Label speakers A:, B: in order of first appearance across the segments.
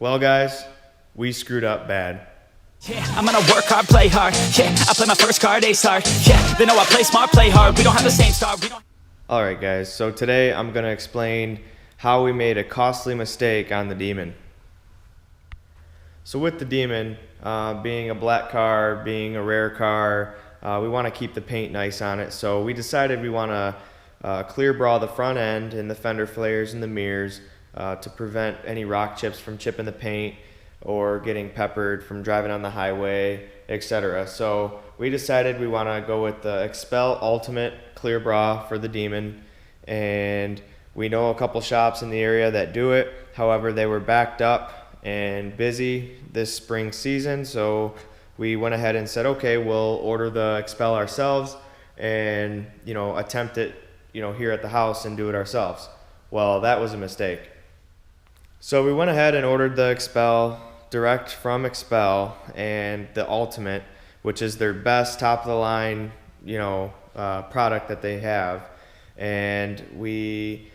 A: Well, guys, we screwed up bad.
B: Yeah, I'm gonna work hard, play hard. Yeah, I play my first card, ace hard. Yeah, they know I play smart, play hard. We don't have the same star.
A: Alright guys, so today I'm going to explain how we made a costly mistake on the Demon. So with the Demon, being a black car, being a rare car, we want to keep the paint nice on it. So we decided we want to clear bra the front end and the fender flares and the mirrors to prevent any rock chips from chipping the paint or getting peppered from driving on the highway, etc. So we decided we want to go with the Xpel Ultimate Clear Bra for the Demon, and we know a couple shops in the area that do it. However, they were backed up and busy this spring season, so we went ahead and said, okay, we'll order the Xpel ourselves and attempt it here at the house and do it ourselves. Well, that was a mistake. So we went ahead and ordered the Xpel direct from Xpel and the Ultimate, which is their best top of the line product that they have. And we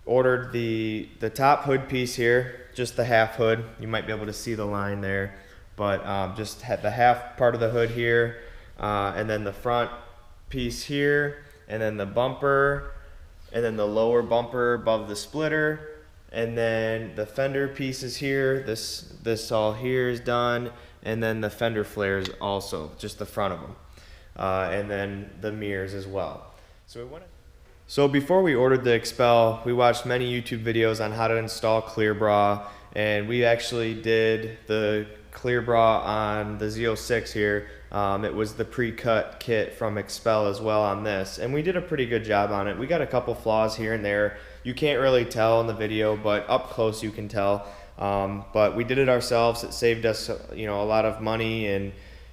A: ordered the top hood piece here, just the half hood. You might be able to see the line there, but just had the half part of the hood here, and then the front piece here, and then the bumper, and then the lower bumper above the splitter. And then the fender pieces here, this all here is done, and then the fender flares also, just the front of them, and then the mirrors as well. So before we ordered the Xpel, we watched many YouTube videos on how to install Clear Bra, and we actually did the Clear Bra on the Z06 here. It was the pre-cut kit from Xpel as well on this, and we did a pretty good job on it. We got a couple flaws here and there. You can't really tell in the video, but up close you can tell. But we did it ourselves. It saved us, a lot of money, and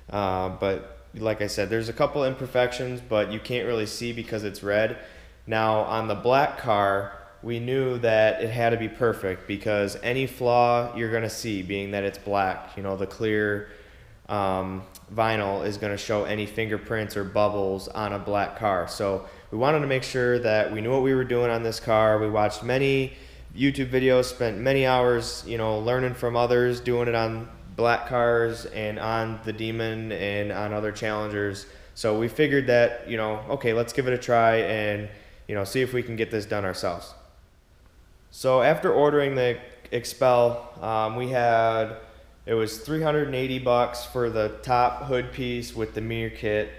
A: but like I said, there's a couple imperfections, but you can't really see because it's red. Now on the black car, we knew that it had to be perfect because any flaw you're gonna see, being that it's black, the clear vinyl is going to show any fingerprints or bubbles on a black car. So we wanted to make sure that we knew what we were doing on this car. We watched many YouTube videos, spent many hours, learning from others, doing it on black cars and on the Demon and on other Challengers. So we figured that, okay, let's give it a try and, see if we can get this done ourselves. So after ordering the Xpel, it was $380 for the top hood piece with the mirror kit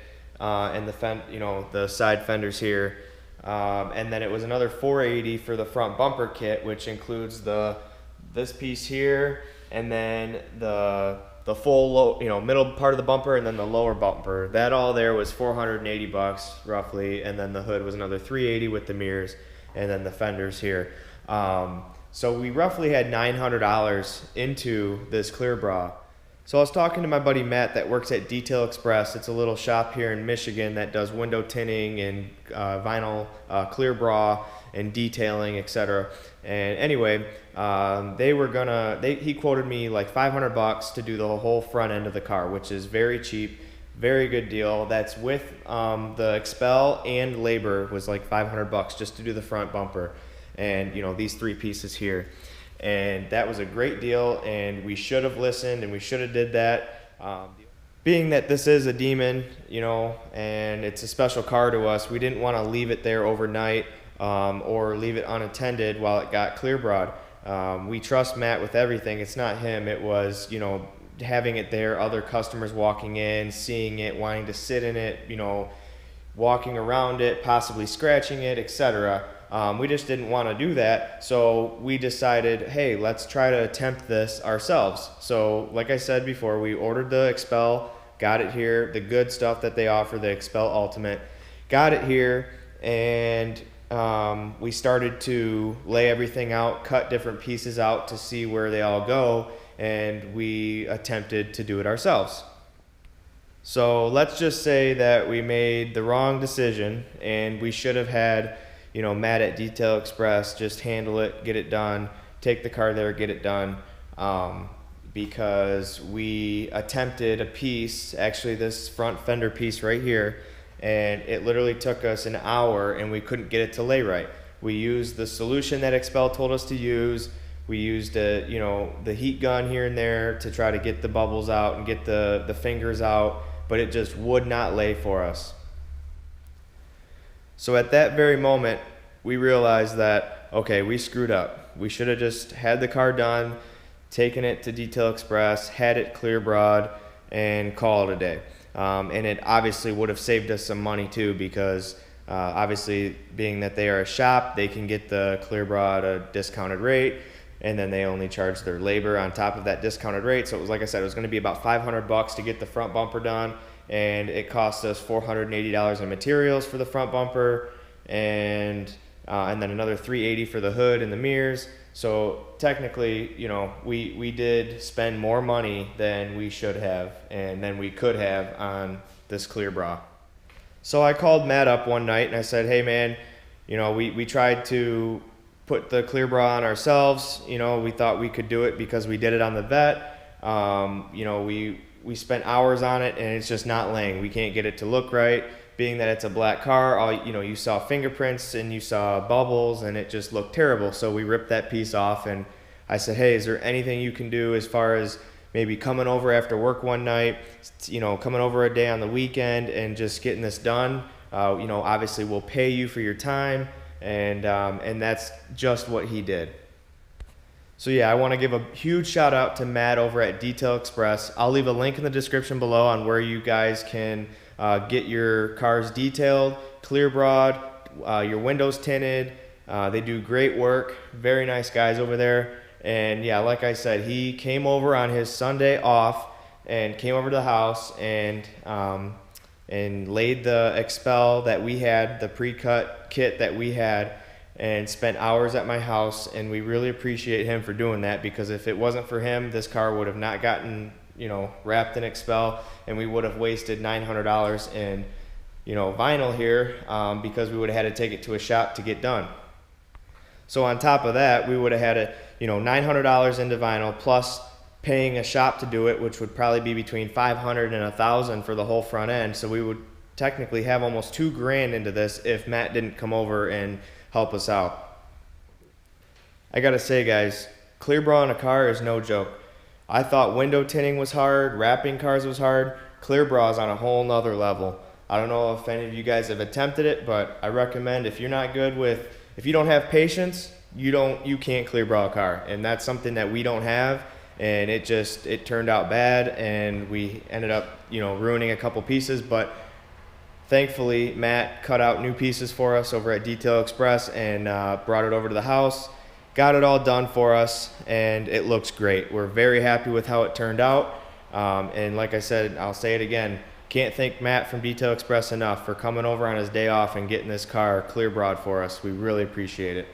A: and the side fenders here, and then it was another $480 for the front bumper kit, which includes this piece here, and then the full middle part of the bumper, and then the lower bumper. That all there was $480 roughly, and then the hood was another $380 with the mirrors, and then the fenders here. So we roughly had $900 into this Clear Bra. So I was talking to my buddy Matt that works at Detail Express. It's a little shop here in Michigan that does window tinting and vinyl Clear Bra and detailing, etc. And anyway, he quoted me like $500 to do the whole front end of the car, which is very cheap, very good deal. That's with the Xpel, and labor was like $500 just to do the front bumper. And these three pieces here, and that was a great deal, and we should have listened and we should have did that. Being that this is a Demon, and it's a special car to us, we didn't want to leave it there overnight or leave it unattended while it got clear bra'd. We trust Matt with everything. It's not him. It was having it there, other customers walking in, seeing it, wanting to sit in it, walking around it, possibly scratching it, etc. We just didn't want to do that, so we decided, hey, let's try to attempt this ourselves. So like I said before, we ordered the Xpel, got it here, the good stuff that they offer, the Xpel Ultimate, got it here, and we started to lay everything out, cut different pieces out to see where they all go, and we attempted to do it ourselves. So let's just say that we made the wrong decision, and we should have had Matt at Detail Express just handle it, get it done, take the car there, get it done, because we attempted a piece, actually this front fender piece right here, and it literally took us an hour and we couldn't get it to lay right. We used the solution that Xpel told us to use. We used the heat gun here and there to try to get the bubbles out and get the fingers out, but it just would not lay for us. So at that very moment, we realized that, okay, we screwed up. We should have just had the car done, taken it to Detail Express, had it clear broad, and call it a day. And it obviously would have saved us some money too, because obviously being that they are a shop, they can get the clear broad a discounted rate, and then they only charge their labor on top of that discounted rate. So it was, like I said, it was going to be about $500 to get the front bumper done, and it cost us $480 in materials for the front bumper, and then another $380 for the hood and the mirrors. So technically, we did spend more money than we should have and than we could have on this clear bra. So I called Matt up one night and I said, hey man, we tried to put the clear bra on ourselves. We thought we could do it because we did it on the vet. We spent hours on it and it's just not laying. We can't get it to look right. Being that it's a black car, you saw fingerprints and you saw bubbles and it just looked terrible. So we ripped that piece off and I said, hey, is there anything you can do as far as maybe coming over after work one night, coming over a day on the weekend and just getting this done? Obviously we'll pay you for your time, and that's just what he did. So yeah, I want to give a huge shout out to Matt over at Detail Express. I'll leave a link in the description below on where you guys can get your cars detailed, clear broad, your windows tinted. They do great work. Very nice guys over there. And yeah, like I said, he came over on his Sunday off and came over to the house and laid the Xpel that we had, the pre-cut kit that we had, and spent hours at my house. And we really appreciate him for doing that, because if it wasn't for him, this car would have not gotten wrapped in Xpel, and we would have wasted $900 in vinyl here, because we would have had to take it to a shop to get done. So on top of that, we would have had $900 into vinyl, plus paying a shop to do it, which would probably be between $500 and $1,000 for the whole front end. So we would technically have almost $2,000 into this if Matt didn't come over and help us out. I gotta say, guys, clear bra on a car is no joke. I thought window tinting was hard, wrapping cars was hard. Clear bra is on a whole nother level. I don't know if any of you guys have attempted it, but I recommend, if you don't have patience, you can't clear bra a car. And that's something that we don't have, and it turned out bad, and we ended up ruining a couple pieces. But thankfully Matt cut out new pieces for us over at Detail Express and brought it over to the house, got it all done for us, and it looks great. We're very happy with how it turned out. And like I said, I'll say it again, can't thank Matt from Detail Express enough for coming over on his day off and getting this car clear broad for us. We really appreciate it.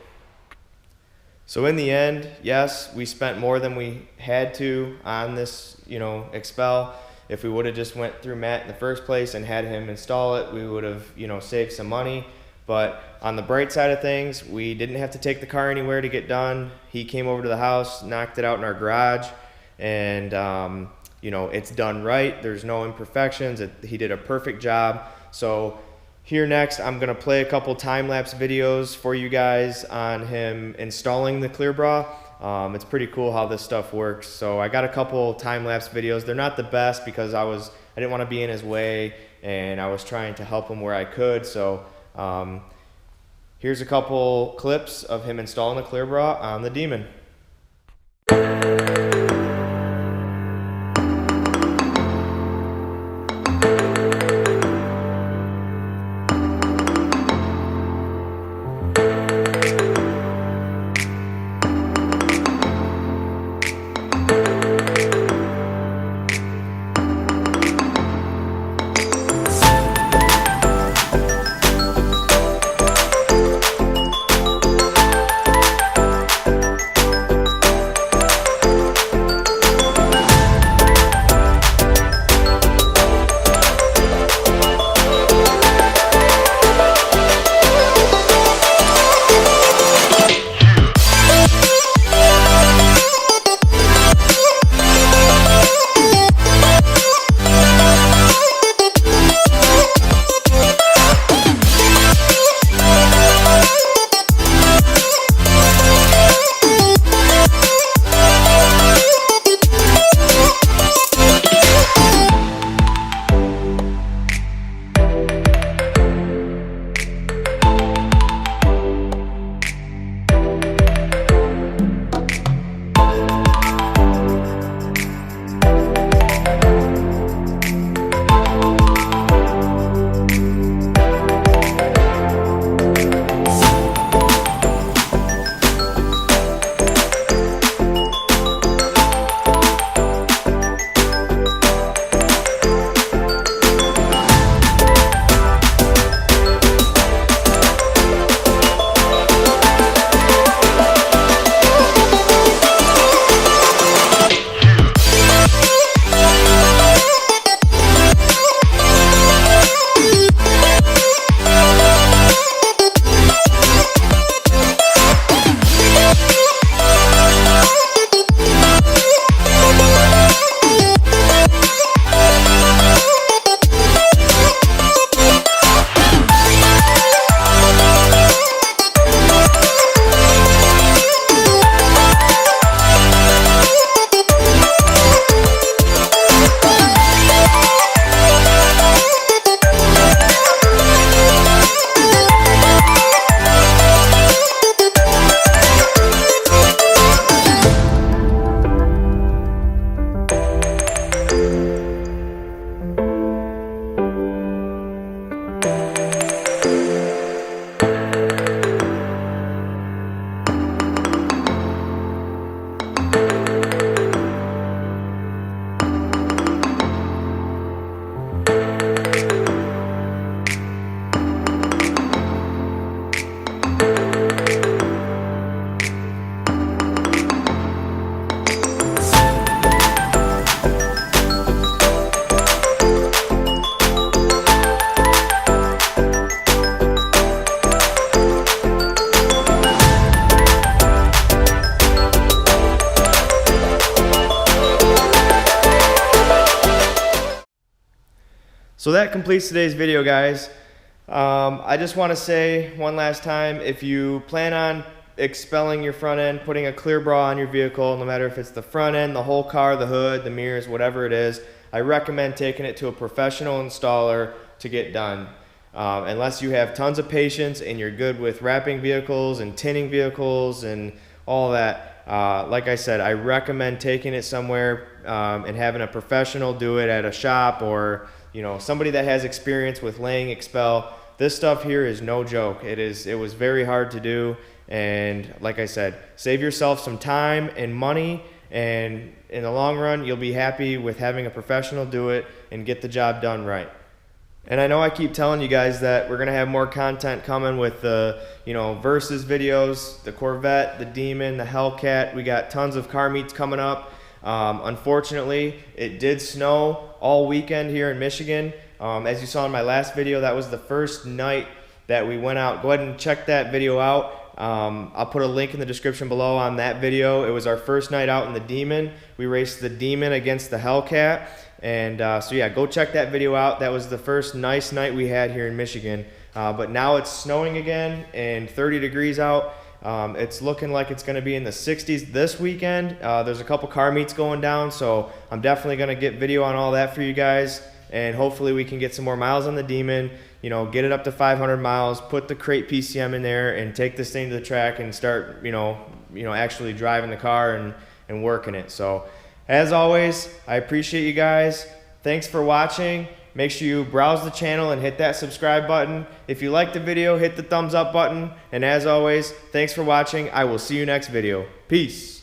A: So in the end, yes, we spent more than we had to on this Xpel. If we would have just went through Matt in the first place and had him install it, we would have saved some money. But on the bright side of things, we didn't have to take the car anywhere to get done. He came over to the house, knocked it out in our garage, and it's done right. There's no imperfections. He did a perfect job. So here next, I'm gonna play a couple time-lapse videos for you guys on him installing the clear bra. It's pretty cool how this stuff works. So I got a couple time-lapse videos. They're not the best because I didn't want to be in his way, and I was trying to help him where I could. So here's a couple clips of him installing the clear bra on the Demon. So that completes today's video, guys. I just want to say one last time, if you plan on expelling your front end, putting a clear bra on your vehicle, no matter if it's the front end, the whole car, the hood, the mirrors, whatever it is, I recommend taking it to a professional installer to get done. Unless you have tons of patience and you're good with wrapping vehicles and tinning vehicles and all that, like I said, I recommend taking it somewhere and having a professional do it at a shop, or somebody that has experience with laying Xpel. This stuff here is no joke. It was very hard to do, and like I said, save yourself some time and money, and in the long run you'll be happy with having a professional do it and get the job done right. And I know I keep telling you guys that we're gonna have more content coming with the versus videos, the Corvette, the Demon, the Hellcat. We got tons of car meets coming up. Unfortunately, it did snow all weekend here in Michigan. As you saw in my last video, that was the first night that we went out. Go ahead and check that video out. I'll put a link in the description below on that video. It was our first night out in the Demon. We raced the Demon against the Hellcat. And so yeah, go check that video out. That was the first nice night we had here in Michigan. But now it's snowing again and 30 degrees out. It's looking like it's going to be in the 60s this weekend. There's a couple car meets going down, so I'm definitely going to get video on all that for you guys. And hopefully we can get some more miles on the Demon, get it up to 500 miles, put the crate PCM in there, and take this thing to the track and start, actually driving the car and working it. So as always, I appreciate you guys. Thanks for watching. Make sure you browse the channel and hit that subscribe button. If you liked the video, hit the thumbs up button. And as always, thanks for watching. I will see you next video. Peace.